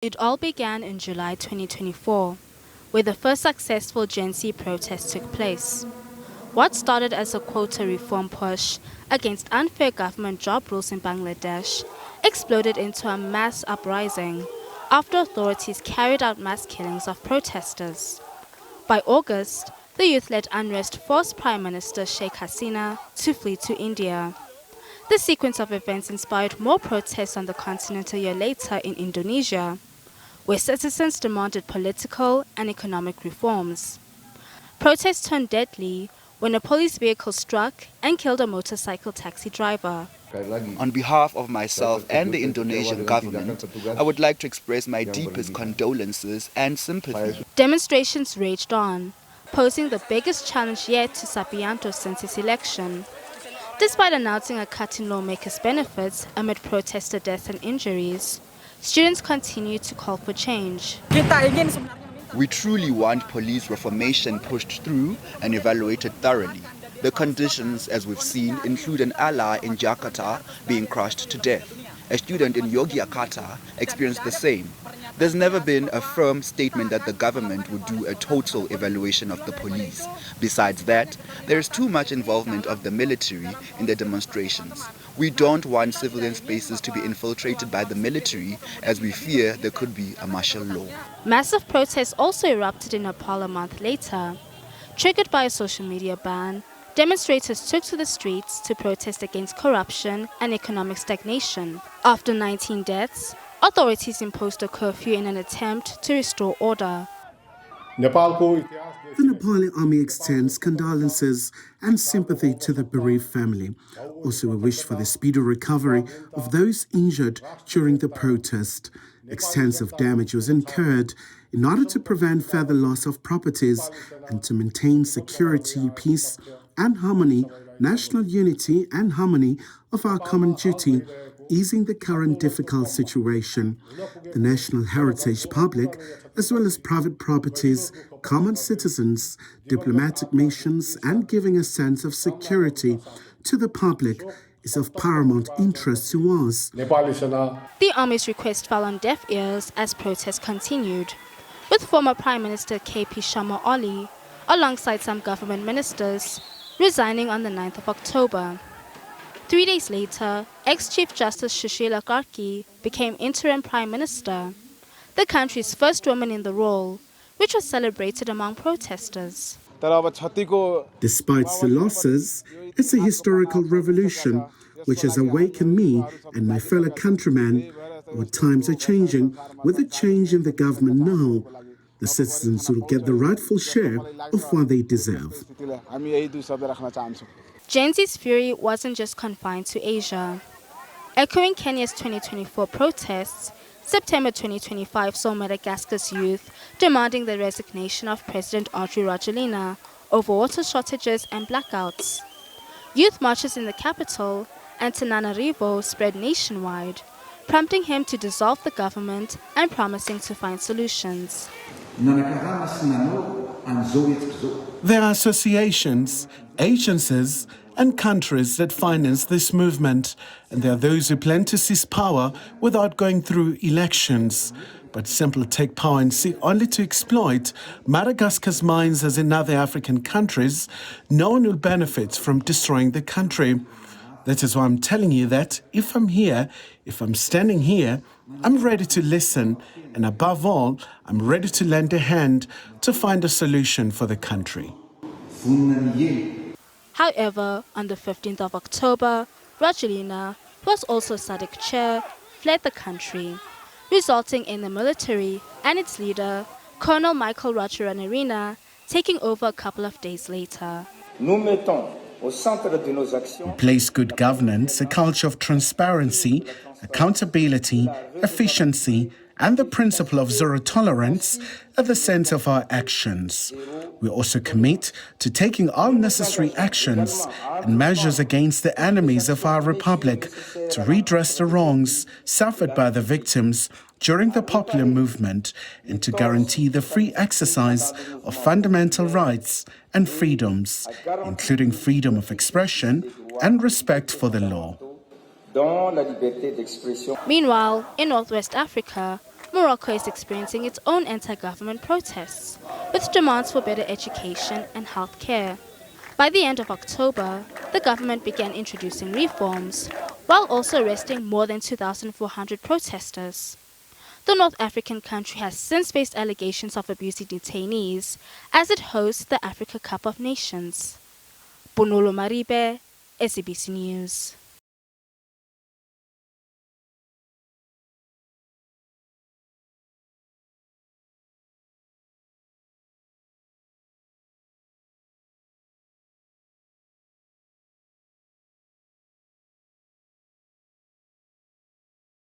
It all began in July 2024, where the first successful Gen Z protest took place. What started as a quota reform push against unfair government job rules in Bangladesh exploded into a mass uprising after authorities carried out mass killings of protesters. By August, the youth-led unrest forced Prime Minister Sheikh Hasina to flee to India. The sequence of events inspired more protests on the continent a year later in Indonesia, where citizens demanded political and economic reforms. Protests turned deadly when a police vehicle struck and killed a motorcycle taxi driver. On behalf of myself and the Indonesian government, I would like to express my deepest condolences and sympathy. Demonstrations raged on, posing the biggest challenge yet to Subianto since his election. Despite announcing a cut in lawmakers' benefits amid protester deaths and injuries, students continue to call for change. We truly want police reformation pushed through and evaluated thoroughly. The conditions, as we've seen, include an ally in Jakarta being crushed to death. A student in Yogyakarta experienced the same. There's never been a firm statement that the government would do a total evaluation of the police. Besides that, there is too much involvement of the military in the demonstrations. We don't want civilian spaces to be infiltrated by the military, as we fear there could be a martial law. Massive protests also erupted in Nepal a month later. Triggered by a social media ban, demonstrators took to the streets to protest against corruption and economic stagnation. After 19 deaths, authorities imposed a curfew in an attempt to restore order. The Nepali army extends condolences and sympathy to the bereaved family. Also a wish for the speedy recovery of those injured during the protest. Extensive damage was incurred in order to prevent further loss of properties and to maintain security, peace and harmony, national unity and harmony of our common duty, easing the current difficult situation. The national heritage public, as well as private properties, common citizens, diplomatic missions, and giving a sense of security to the public is of paramount interest to us. The army's request fell on deaf ears as protests continued, with former Prime Minister KP Sharma Oli, alongside some government ministers, resigning on the 9th of October. 3 days later, ex-Chief Justice Sushila Karki became interim Prime Minister, the country's first woman in the role, which was celebrated among protesters. Despite the losses, it's a historical revolution which has awakened me and my fellow countrymen. Our times are changing. With a change in the government now, the citizens will get the rightful share of what they deserve. Gen Z's fury wasn't just confined to Asia. Echoing Kenya's 2024 protests, September 2025 saw Madagascar's youth demanding the resignation of President Audrey Rajoelina over water shortages and blackouts. Youth marches in the capital, Antananarivo, spread nationwide, prompting him to dissolve the government and promising to find solutions. There are associations, agencies, and countries that finance this movement, and there are those who plan to seize power without going through elections, but simply take power and seek only to exploit Madagascar's mines as in other African countries. No one will benefit from destroying the country. That is why I'm telling you that if I'm here, if I'm standing here, I'm ready to listen, and above all, I'm ready to lend a hand to find a solution for the country. However, on the 15th of October, Rajoelina, who was also SADC chair, fled the country, resulting in the military and its leader, Colonel Michael Rajaranarina, taking over a couple of days later. We place good governance, a culture of transparency, accountability, efficiency, and the principle of zero tolerance at the center of our actions. We also commit to taking all necessary actions and measures against the enemies of our republic to redress the wrongs suffered by the victims during the popular movement and to guarantee the free exercise of fundamental rights and freedoms, including freedom of expression and respect for the law. Meanwhile, in Northwest Africa, Morocco is experiencing its own anti-government protests, with demands for better education and health care. By the end of October, the government began introducing reforms, while also arresting more than 2,400 protesters. The North African country has since faced allegations of abusing detainees as it hosts the Africa Cup of Nations. Bonolo Maribe, SABC News.